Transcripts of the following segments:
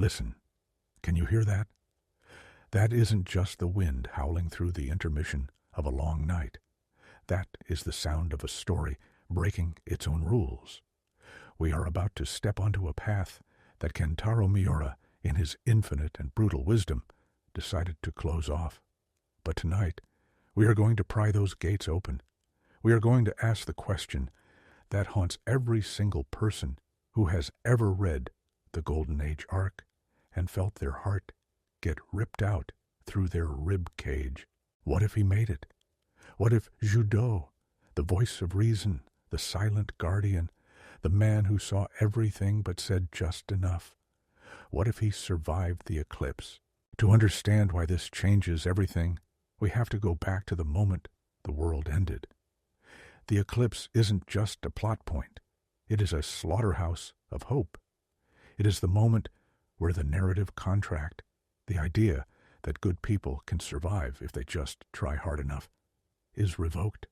Listen, can you hear that? That isn't just the wind howling through the intermission of a long night. That is the sound of a story breaking its own rules. We are about to step onto a path that Kentaro Miura, in his infinite and brutal wisdom, decided to close off. But tonight, we are going to pry those gates open. We are going to ask the question that haunts every single person who has ever read the Golden Age arc and felt their heart get ripped out through their rib cage. What if he made it? What if Judeau, the voice of reason, the silent guardian, the man who saw everything but said just enough, what if he survived the eclipse? To understand why this changes everything, we have to go back to the moment the world ended. The eclipse isn't just a plot point. It is a slaughterhouse of hope. It is the moment where the narrative contract, the idea that good people can survive if they just try hard enough, is revoked.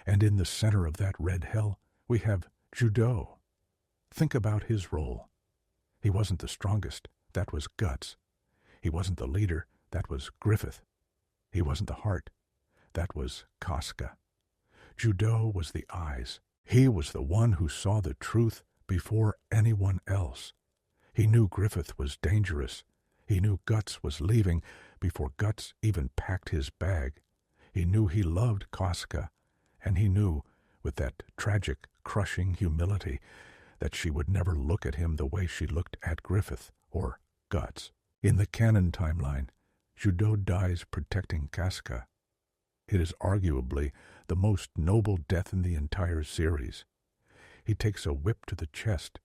And in the center of that red hell, we have Judeau. Think about his role. He wasn't the strongest, that was Guts. He wasn't the leader, that was Griffith. He wasn't the heart, that was Casca. Judeau was the eyes. He was the one who saw the truth before anyone else. He knew Griffith was dangerous. He knew Guts was leaving before Guts even packed his bag. He knew he loved Casca, and he knew, with that tragic, crushing humility, that she would never look at him the way she looked at Griffith or Guts. In the canon timeline, Judeau dies protecting Casca. It is arguably the most noble death in the entire series. He takes a whip to the chest.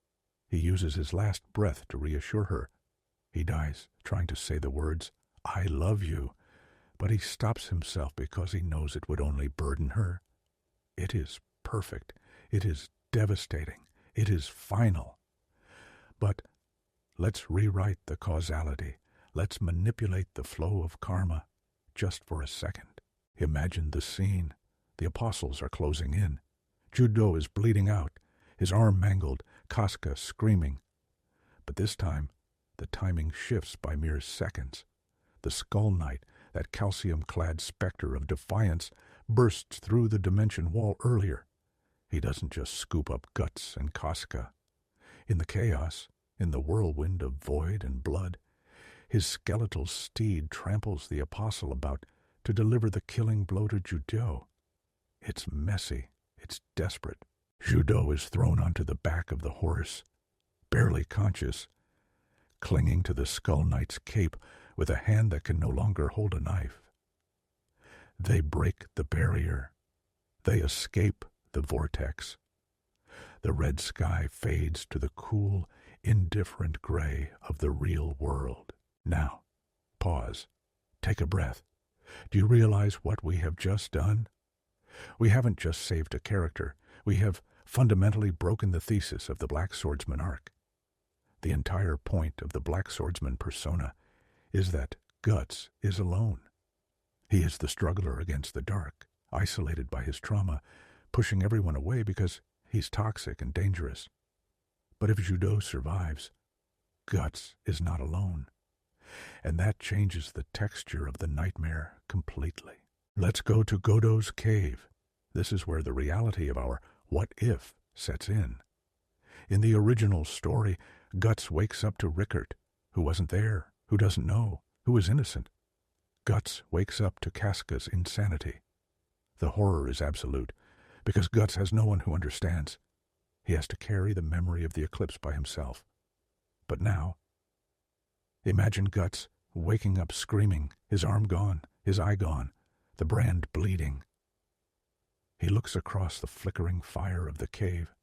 He uses his last breath to reassure her. He dies trying to say the words, "I love you," but he stops himself because he knows it would only burden her. It is perfect. It is devastating. It is final. But let's rewrite the causality. Let's manipulate the flow of karma just for a second. Imagine the scene. The apostles are closing in. Judeau is bleeding out, his arm mangled, Casca screaming. But this time, the timing shifts by mere seconds. The Skull Knight, that calcium-clad specter of defiance, bursts through the dimension wall earlier. He doesn't just scoop up Guts and Casca. In the chaos, in the whirlwind of void and blood, his skeletal steed tramples the apostle about to deliver the killing blow to Judeau. It's messy. It's desperate. Judeau is thrown onto the back of the horse, barely conscious, clinging to the Skull Knight's cape with a hand that can no longer hold a knife. They break the barrier. They escape the vortex. The red sky fades to the cool, indifferent gray of the real world. Now, pause. Take a breath. Do you realize what we have just done? We haven't just saved a character. We have fundamentally broken the thesis of the Black Swordsman arc. The entire point of the Black Swordsman persona is that Guts is alone. He is the struggler against the dark, isolated by his trauma, pushing everyone away because he's toxic and dangerous. But if Judeau survives, Guts is not alone. And that changes the texture of the nightmare completely. Let's go to Godot's cave. This is where the reality of our what if sets in. In the original story, Guts wakes up to Rickert, who wasn't there, who doesn't know, who is innocent. Guts wakes up to Casca's insanity. The horror is absolute, because Guts has no one who understands. He has to carry the memory of the eclipse by himself. But now, imagine Guts waking up screaming, his arm gone, his eye gone, the brand bleeding. He looks across the flickering fire of the cave,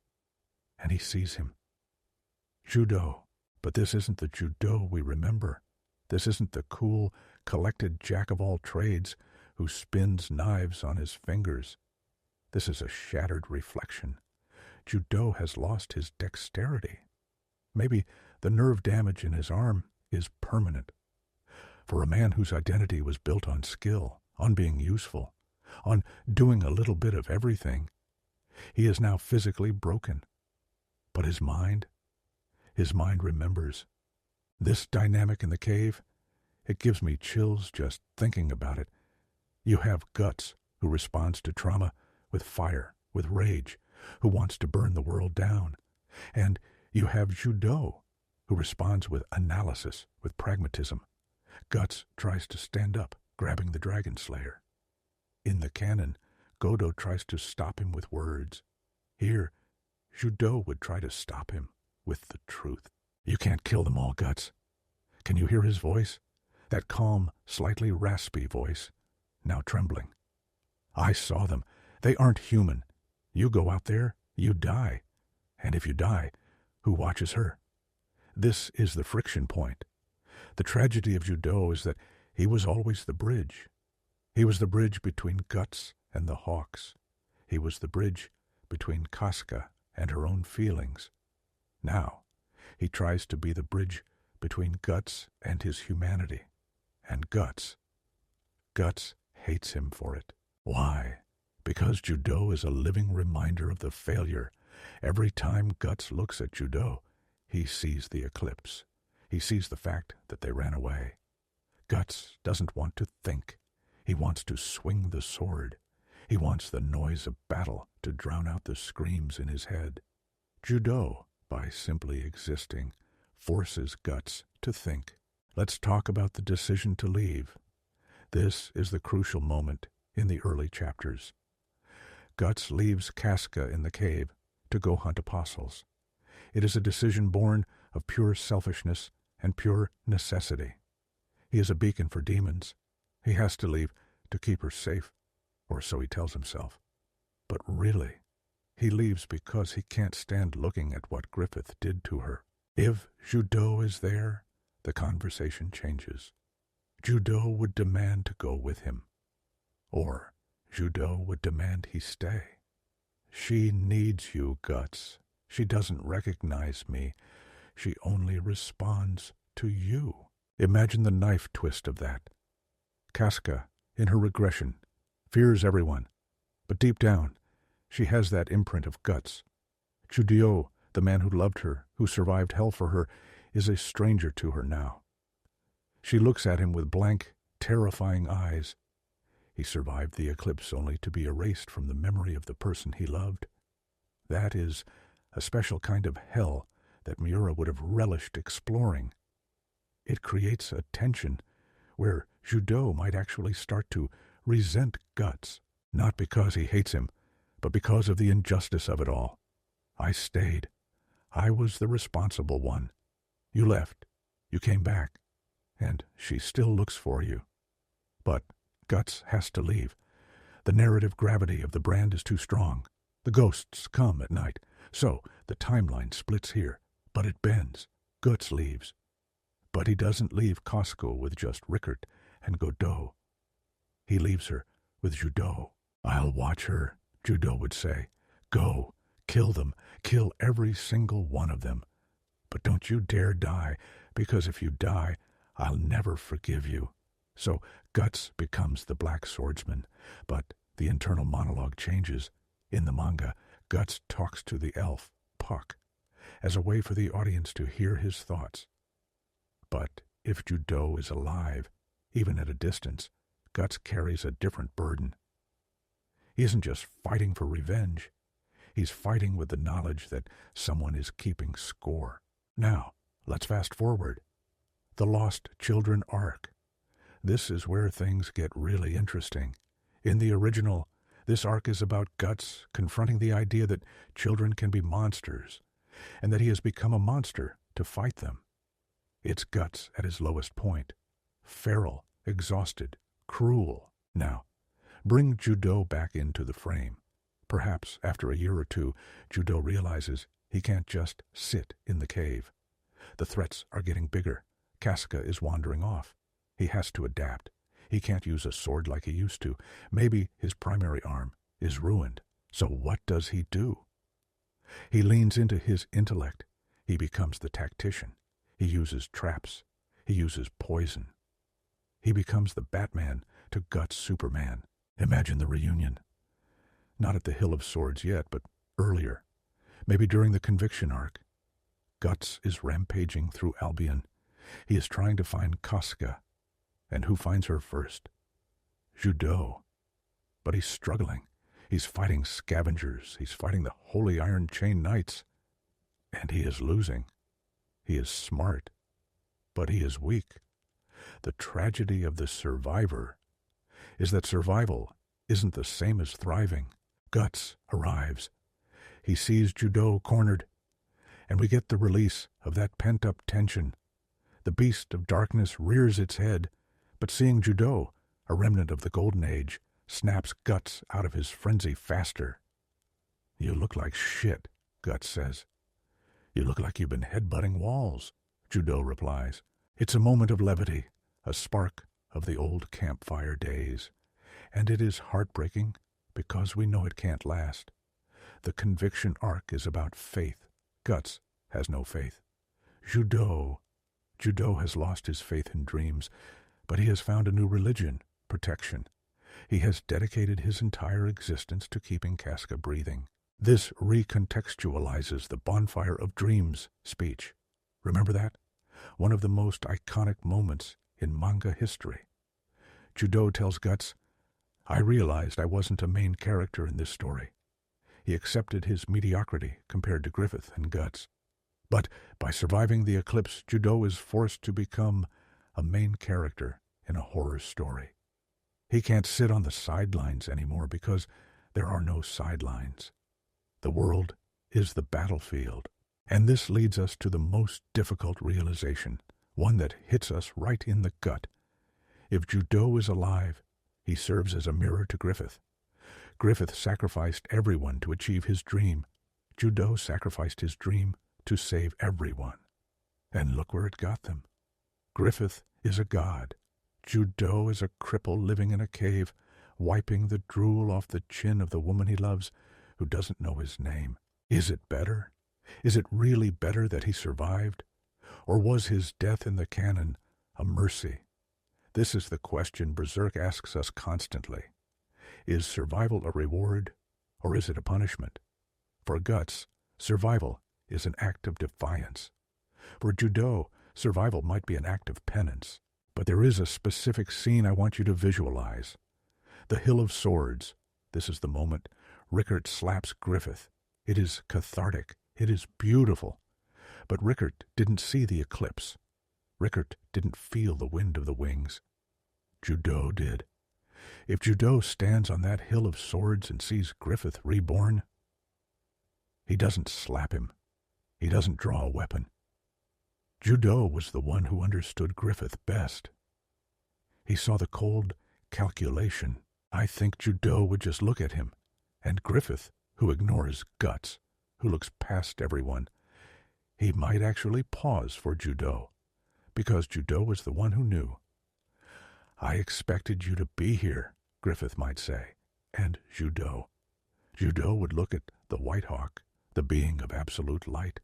and he sees him. Judeau. But this isn't the Judeau we remember. This isn't the cool, collected jack-of-all-trades who spins knives on his fingers. This is a shattered reflection. Judeau has lost his dexterity. Maybe the nerve damage in his arm is permanent. For a man whose identity was built on skill, on being useful, on doing a little bit of everything, he is now physically broken. But his mind remembers. This dynamic in the cave, it gives me chills just thinking about it. You have Guts, who responds to trauma with fire, with rage, who wants to burn the world down. And you have Judeau, who responds with analysis, with pragmatism. Guts tries to stand up, grabbing the Dragon Slayer. In the canon, Judeau tries to stop him with words. Here, Judeau would try to stop him with the truth. You can't kill them all, Guts. Can you hear his voice? That calm, slightly raspy voice, now trembling. I saw them. They aren't human. You go out there, you die. And if you die, who watches her? This is the friction point. The tragedy of Judeau is that he was always the bridge. He was the bridge between Guts and the Hawks. He was the bridge between Casca and her own feelings. Now, he tries to be the bridge between Guts and his humanity. And Guts hates him for it. Why? Because Judeau is a living reminder of the failure. Every time Guts looks at Judeau, he sees the eclipse. He sees the fact that they ran away. Guts doesn't want to think. He wants to swing the sword. He wants the noise of battle to drown out the screams in his head. Judeau, by simply existing, forces Guts to think. Let's talk about the decision to leave. This is the crucial moment in the early chapters. Guts leaves Casca in the cave to go hunt apostles. It is a decision born of pure selfishness and pure necessity. He is a beacon for demons. He has to leave to keep her safe, or so he tells himself. But really, he leaves because he can't stand looking at what Griffith did to her. If Judeau is there, the conversation changes. Judeau would demand to go with him. Or Judeau would demand he stay. She needs you, Guts. She doesn't recognize me. She only responds to you. Imagine the knife twist of that. Casca, in her regression, fears everyone. But deep down, she has that imprint of Guts. Judeau, the man who loved her, who survived hell for her, is a stranger to her now. She looks at him with blank, terrifying eyes. He survived the eclipse only to be erased from the memory of the person he loved. That is a special kind of hell that Miura would have relished exploring. It creates a tension where Judeau might actually start to resent Guts, not because he hates him, but because of the injustice of it all. I stayed. I was the responsible one. You left. You came back. And she still looks for you. But Guts has to leave. The narrative gravity of the brand is too strong. The ghosts come at night. So the timeline splits here. But it bends. Guts leaves. But he doesn't leave Casca with just Rickert and Judeau. He leaves her with Judeau. I'll watch her, Judeau would say. Go. Kill them. Kill every single one of them. But don't you dare die, because if you die, I'll never forgive you. So Guts becomes the Black Swordsman, but the internal monologue changes. In the manga, Guts talks to the elf, Puck, as a way for the audience to hear his thoughts. But if Judeau is alive, even at a distance, Guts carries a different burden. He isn't just fighting for revenge. He's fighting with the knowledge that someone is keeping score. Now, let's fast forward. The Lost Children arc. This is where things get really interesting. In the original, this arc is about Guts confronting the idea that children can be monsters, and that he has become a monster to fight them. It's Guts at his lowest point. Feral, exhausted, cruel. Now, bring Judeau back into the frame. Perhaps after a year or two, Judeau realizes he can't just sit in the cave. The threats are getting bigger. Casca is wandering off. He has to adapt. He can't use a sword like he used to. Maybe his primary arm is ruined. So what does he do? He leans into his intellect. He becomes the tactician. He uses traps. He uses poison. He becomes the Batman to Guts' Superman. Imagine the reunion. Not at the Hill of Swords yet, but earlier. Maybe during the Conviction arc. Guts is rampaging through Albion. He is trying to find Casca. And who finds her first? Judeau. But he's struggling. He's fighting scavengers. He's fighting the Holy Iron Chain Knights. And he is losing. He is smart. But he is weak. The tragedy of the survivor is that survival isn't the same as thriving. Guts arrives. He sees Judeau cornered, and we get the release of that pent-up tension. The beast of darkness rears its head, but seeing Judeau, a remnant of the Golden Age, snaps Guts out of his frenzy faster. "You look like shit," Guts says. "You look like you've been headbutting walls," Judeau replies. It's a moment of levity, a spark of the old campfire days, and it is heartbreaking because we know it can't last. The conviction arc is about faith. Guts has no faith. Judeau has lost his faith in dreams, but he has found a new religion, protection. He has dedicated his entire existence to keeping Casca breathing. This recontextualizes the bonfire of dreams speech. Remember that? One of the most iconic moments in manga history. Judeau tells Guts, "I realized I wasn't a main character in this story." He accepted his mediocrity compared to Griffith and Guts. But by surviving the eclipse, Judeau is forced to become a main character in a horror story. He can't sit on the sidelines anymore because there are no sidelines. The world is the battlefield. And this leads us to the most difficult realization, one that hits us right in the gut. If Judeau is alive, he serves as a mirror to Griffith. Griffith sacrificed everyone to achieve his dream. Judeau sacrificed his dream to save everyone. And look where it got them. Griffith is a god. Judeau is a cripple living in a cave, wiping the drool off the chin of the woman he loves, who doesn't know his name. Is it better? Is it really better that he survived? Or was his death in the canon a mercy? This is the question Berserk asks us constantly. Is survival a reward, or is it a punishment? For Guts, survival is an act of defiance. For Judeau, survival might be an act of penance. But there is a specific scene I want you to visualize. The Hill of Swords. This is the moment Rickert slaps Griffith. It is cathartic. It is beautiful. But Rickert didn't see the eclipse. Rickert didn't feel the wind of the wings. Judeau did. If Judeau stands on that Hill of Swords and sees Griffith reborn, he doesn't slap him. He doesn't draw a weapon. Judeau was the one who understood Griffith best. He saw the cold calculation. I think Judeau would just look at him, and Griffith, who ignores Guts, who looks past everyone, he might actually pause for Judeau, because Judeau was the one who knew. "I expected you to be here," Griffith might say, and Judeau would look at the White Hawk, the being of absolute light,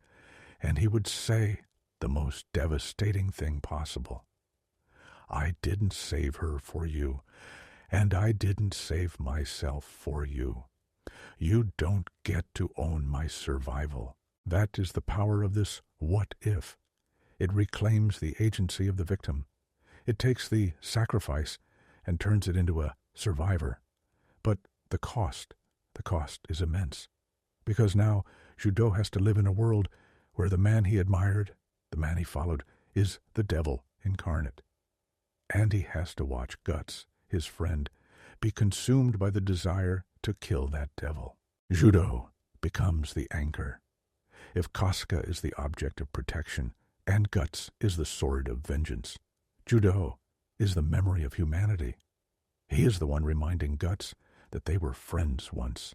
and he would say the most devastating thing possible. "I didn't save her for you, and I didn't save myself for you. You don't get to own my survival." That is the power of this what if. It reclaims the agency of the victim. It takes the sacrifice and turns it into a survivor. But the cost is immense. Because now Judeau has to live in a world where the man he admired, the man he followed, is the devil incarnate. And he has to watch Guts, his friend, be consumed by the desire to kill that devil. Judeau becomes the anchor. If Casca is the object of protection, and Guts is the sword of vengeance, Judeau is the memory of humanity. He is the one reminding Guts that they were friends once,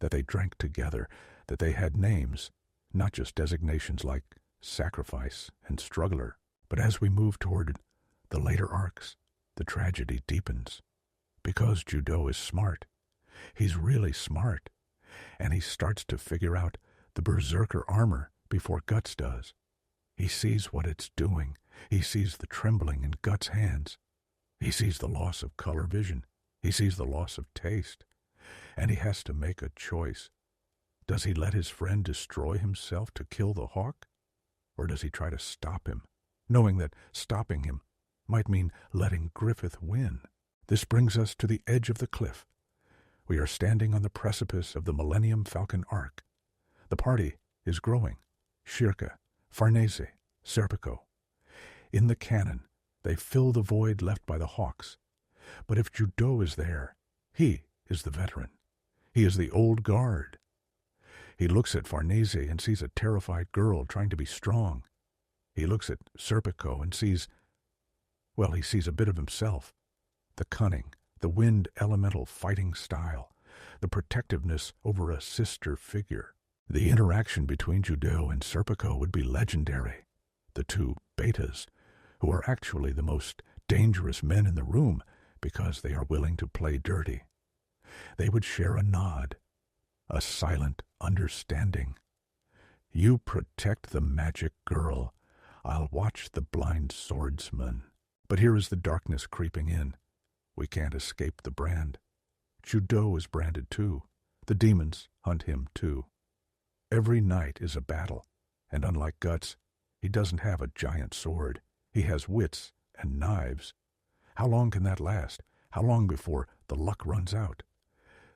that they drank together, that they had names, not just designations like sacrifice and struggler. But as we move toward the later arcs, the tragedy deepens. Because Judeau is smart. He's really smart. And he starts to figure out the berserker armor before Guts does. He sees what it's doing. He sees the trembling in Guts' hands. He sees the loss of color vision. He sees the loss of taste. And he has to make a choice. Does he let his friend destroy himself to kill the hawk? Or does he try to stop him? knowing that stopping him might mean letting Griffith win. This brings us to the edge of the cliff. We are standing on the precipice of the Millennium Falcon Arc. The party is growing. Circa, Farnese, Serpico. In the cannon, they fill the void left by the Hawks. But if Judeau is there, he is the veteran. He is the old guard. He looks at Farnese and sees a terrified girl trying to be strong. He looks at Serpico and sees a bit of himself. The cunning, the wind elemental fighting style, the protectiveness over a sister figure. The interaction between Judeau and Serpico would be legendary. The two betas, who are actually the most dangerous men in the room because they are willing to play dirty. They would share a nod, a silent understanding. You protect the magic girl. I'll watch the blind swordsman. But here is the darkness creeping in. We can't escape the brand. Judeau is branded too. The demons hunt him too. Every night is a battle, and unlike Guts, he doesn't have a giant sword. He has wits and knives. How long can that last? How long before the luck runs out?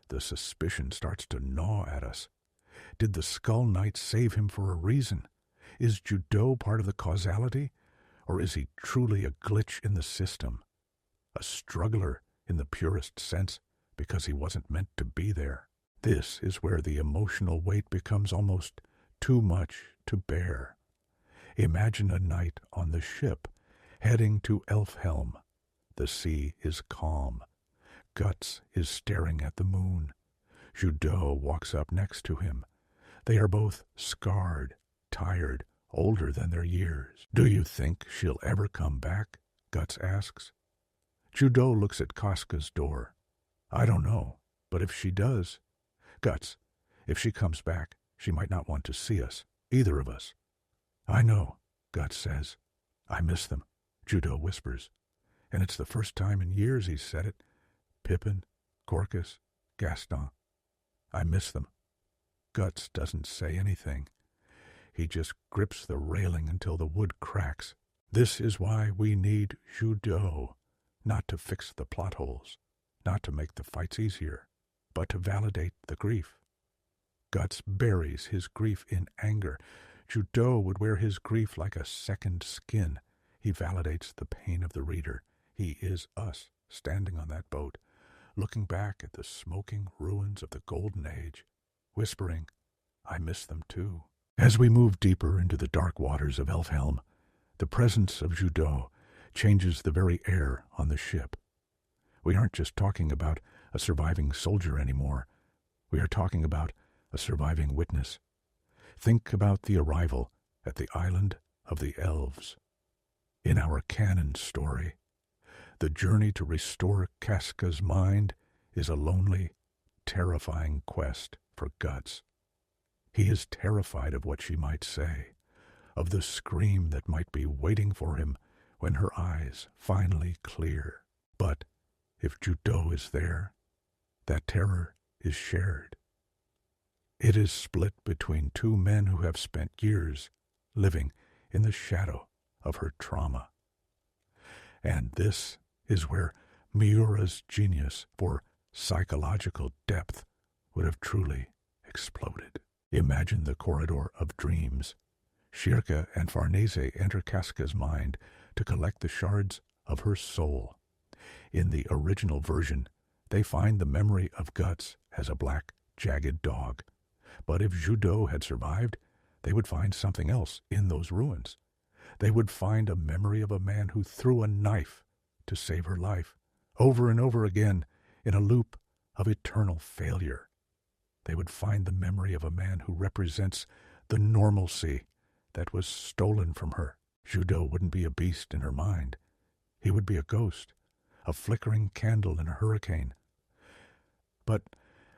The suspicion starts to gnaw at us. Did the Skull Knight save him for a reason? Is Judeau part of the causality? Or is he truly a glitch in the system? A struggler in the purest sense because he wasn't meant to be there. This is where the emotional weight becomes almost too much to bear. Imagine a night on the ship, heading to Elfhelm. The sea is calm. Guts is staring at the moon. Judeau walks up next to him. They are both scarred, tired, older than their years. Do you think she'll ever come back? Guts asks. Judeau looks at Casca's door. I don't know, but if she does... Guts, if she comes back, she might not want to see us, either of us. I know, Guts says. I miss them, Judeau whispers. And it's the first time in years he's said it. Pippin, Corcus, Gaston. I miss them. Guts doesn't say anything. He just grips the railing until the wood cracks. This is why we need Judeau. Not to fix the plot holes, not to make the fights easier, but to validate the grief. Guts buries his grief in anger. Judeau would wear his grief like a second skin. He validates the pain of the reader. He is us, standing on that boat, looking back at the smoking ruins of the Golden Age, whispering, I miss them too. As we move deeper into the dark waters of Elfhelm, the presence of Judeau changes the very air on the ship. We aren't just talking about a surviving soldier anymore. We are talking about a surviving witness. Think about the arrival at the island of the elves. In our canon story, the journey to restore Casca's mind is a lonely, terrifying quest for Guts. He is terrified of what she might say, of the scream that might be waiting for him when her eyes finally clear. But if Judeau is there, that terror is shared. It is split between two men who have spent years living in the shadow of her trauma. And this is where Miura's genius for psychological depth would have truly exploded. Imagine the corridor of dreams. Circa and Farnese enter Casca's mind to collect the shards of her soul. In the original version, they find the memory of Guts as a black, jagged dog. But if Judeau had survived, they would find something else in those ruins. They would find a memory of a man who threw a knife to save her life, over and over again, in a loop of eternal failure. They would find the memory of a man who represents the normalcy that was stolen from her. Judeau wouldn't be a beast in her mind. He would be a ghost, a flickering candle in a hurricane. But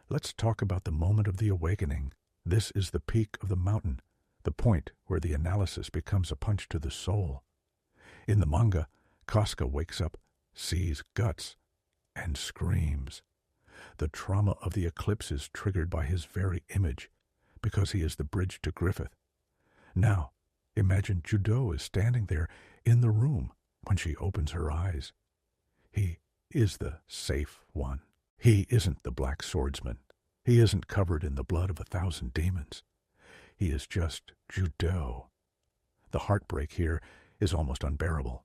let's talk about the moment of the awakening. This is the peak of the mountain, the point where the analysis becomes a punch to the soul. In the manga, Casca wakes up, sees Guts, and screams. The trauma of the Eclipse is triggered by his very image, because he is the bridge to Griffith. Now, imagine Judeau is standing there in the room when she opens her eyes. He is the safe one. He isn't the Black Swordsman. He isn't covered in the blood of 1,000 demons. He is just Judeau. The heartbreak here is almost unbearable.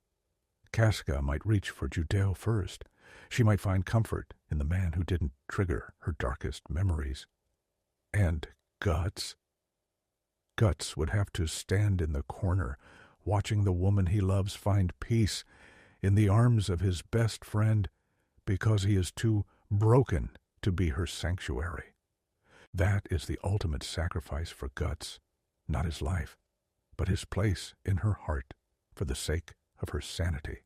Casca might reach for Judeau first. She might find comfort in the man who didn't trigger her darkest memories. And Guts? Guts would have to stand in the corner, watching the woman he loves find peace in the arms of his best friend because he is too broken to be her sanctuary. That is the ultimate sacrifice for Guts, not his life, but his place in her heart for the sake of her sanity.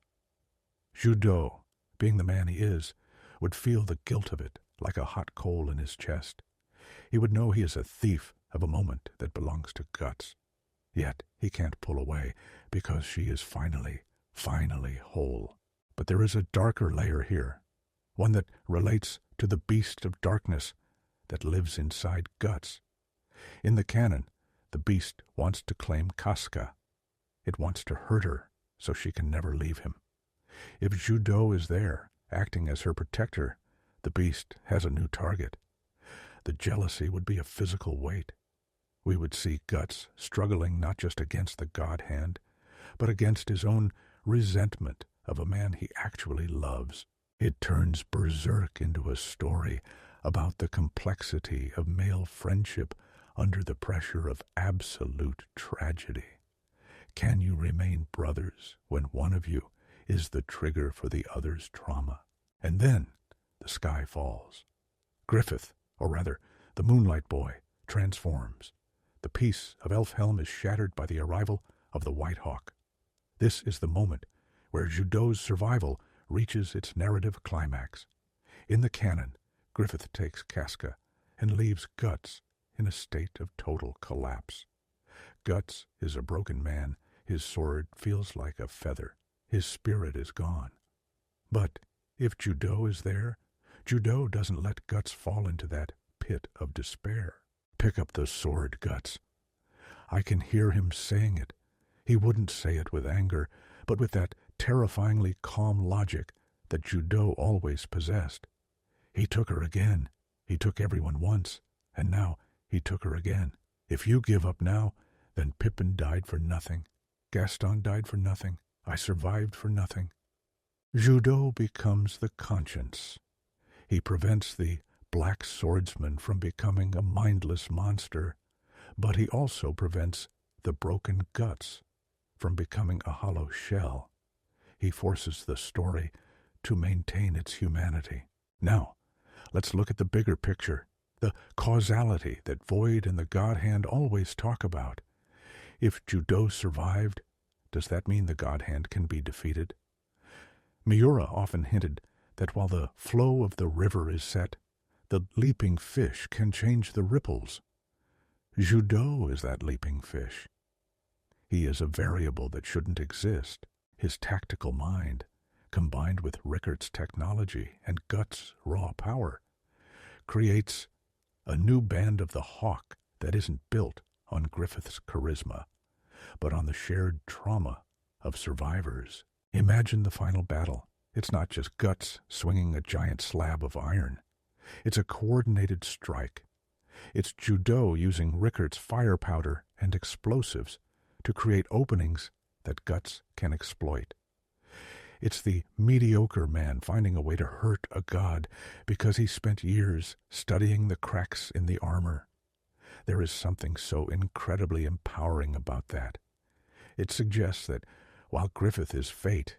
Judeau, being the man he is, would feel the guilt of it like a hot coal in his chest. He would know he is a thief of a moment that belongs to Guts. Yet he can't pull away because she is finally whole. But there is a darker layer here, one that relates to the beast of darkness that lives inside Guts. In the canon, the beast wants to claim Casca. It wants to hurt her so she can never leave him. If Judeau is there, acting as her protector, the beast has a new target. The jealousy would be a physical weight. We would see Guts struggling not just against the God Hand, but against his own resentment of a man he actually loves. It turns Berserk into a story about the complexity of male friendship under the pressure of absolute tragedy. Can you remain brothers when one of you is the trigger for the other's trauma? And then the sky falls. Griffith, or rather, the Moonlight Boy, transforms. The peace of Elfhelm is shattered by the arrival of the White Hawk. This is the moment where Judeau's survival reaches its narrative climax. In the canon, Griffith takes Casca and leaves Guts in a state of total collapse. Guts is a broken man. His sword feels like a feather. His spirit is gone. But if Judeau is there, Judeau doesn't let Guts fall into that pit of despair. Pick up the sword, Guts. I can hear him saying it. He wouldn't say it with anger, but with that terrifyingly calm logic that Judeau always possessed. He took her again. He took everyone once, and now he took her again. If you give up now, then Pippin died for nothing. Gaston died for nothing. I survived for nothing. Judeau becomes the conscience. He prevents the Black Swordsman from becoming a mindless monster, but he also prevents the broken Guts from becoming a hollow shell. He forces the story to maintain its humanity. Now, let's look at the bigger picture, the causality that Void and the God Hand always talk about. If Judeau survived, does that mean the God Hand can be defeated? Miura often hinted that while the flow of the river is set, the leaping fish can change the ripples. Judeau is that leaping fish. He is a variable that shouldn't exist. His tactical mind, combined with Rickert's technology and Guts' raw power, creates a new band of the Hawk that isn't built on Griffith's charisma, but on the shared trauma of survivors. Imagine the final battle. It's not just Guts swinging a giant slab of iron. It's a coordinated strike. It's Judeau using Rickert's fire powder and explosives to create openings that Guts can exploit. It's the mediocre man finding a way to hurt a god because he spent years studying the cracks in the armor. There is something so incredibly empowering about that. It suggests that while Griffith is fate,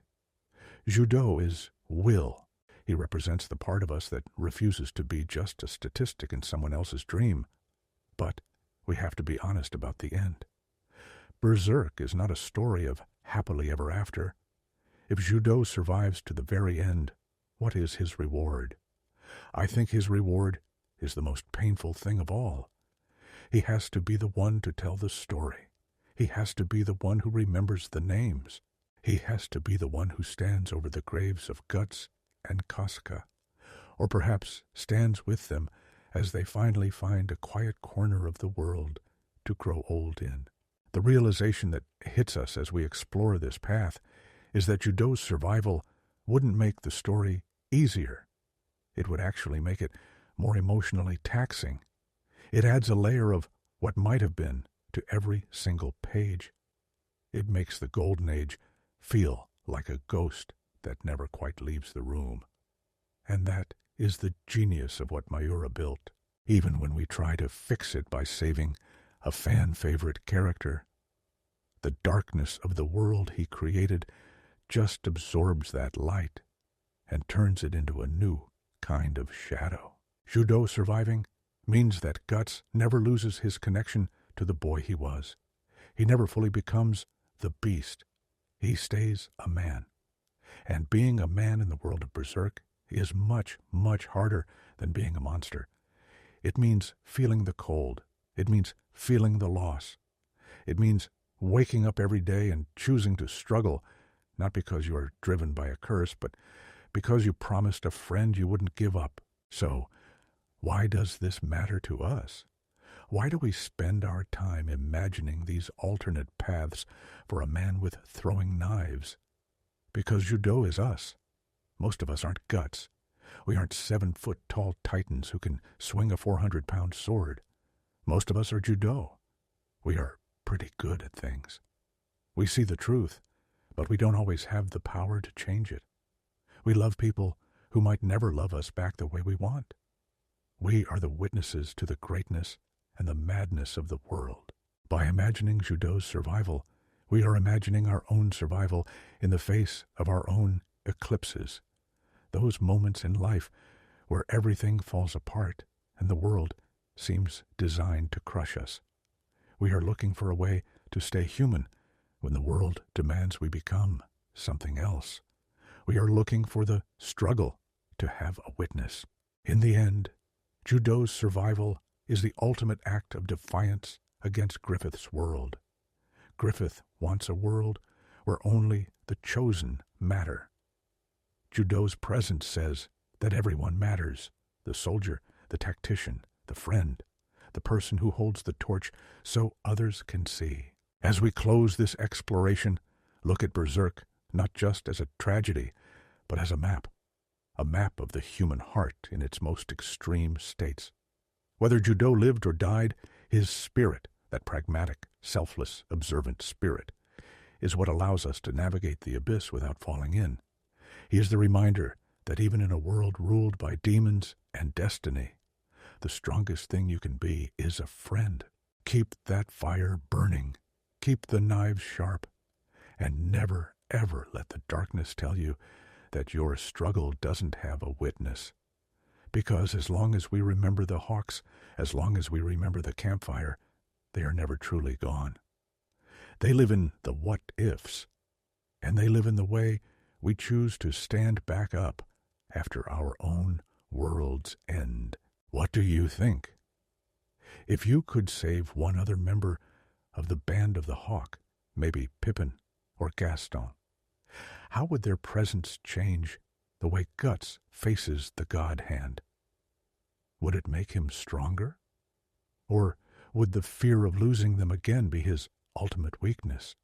Judeau is will. He represents the part of us that refuses to be just a statistic in someone else's dream. But we have to be honest about the end. Berserk is not a story of happily ever after. If Judeau survives to the very end, what is his reward? I think his reward is the most painful thing of all. He has to be the one to tell the story. He has to be the one who remembers the names. He has to be the one who stands over the graves of Guts and Casca, or perhaps stands with them as they finally find a quiet corner of the world to grow old in. The realization that hits us as we explore this path is that Judeau's survival wouldn't make the story easier. It would actually make it more emotionally taxing. It adds a layer of what might have been to every single page. It makes the Golden Age feel like a ghost that never quite leaves the room. And that is the genius of what Miura built, even when we try to fix it by saving a fan-favorite character. The darkness of the world he created just absorbs that light and turns it into a new kind of shadow. Judeau surviving means that Guts never loses his connection to the boy he was. He never fully becomes the beast. He stays a man. And being a man in the world of Berserk is much, much harder than being a monster. It means feeling the cold. It means feeling the loss. It means waking up every day and choosing to struggle, not because you are driven by a curse, but because you promised a friend you wouldn't give up. So, why does this matter to us? Why do we spend our time imagining these alternate paths for a man with throwing knives? Because Judeau is us. Most of us aren't Guts. We aren't 7-foot-tall titans who can swing a 400-pound sword. Most of us are Judeau. We are pretty good at things. We see the truth, but we don't always have the power to change it. We love people who might never love us back the way we want. We are the witnesses to the greatness and the madness of the world. By imagining Judeau's survival, we are imagining our own survival in the face of our own eclipses, those moments in life where everything falls apart and the world seems designed to crush us. We are looking for a way to stay human when the world demands we become something else. We are looking for the struggle to have a witness. In the end, Judeau's survival is the ultimate act of defiance against Griffith's world. Griffith wants a world where only the chosen matter. Judeau's presence says that everyone matters: the soldier, the tactician, the friend, the person who holds the torch so others can see. As we close this exploration, look at Berserk not just as a tragedy, but as a map of the human heart in its most extreme states. Whether Judeau lived or died, his spirit, that pragmatic, selfless, observant spirit, is what allows us to navigate the abyss without falling in. He is the reminder that even in a world ruled by demons and destiny, the strongest thing you can be is a friend. Keep that fire burning. Keep the knives sharp. And never, ever let the darkness tell you that your struggle doesn't have a witness. Because as long as we remember the hawks, as long as we remember the campfire, they are never truly gone. They live in the what-ifs, and they live in the way we choose to stand back up after our own world's end. What do you think? If you could save one other member of the Band of the Hawk, maybe Pippin or Gaston, how would their presence change the way Guts faces the God Hand? Would it make him stronger? Or would the fear of losing them again be his ultimate weakness?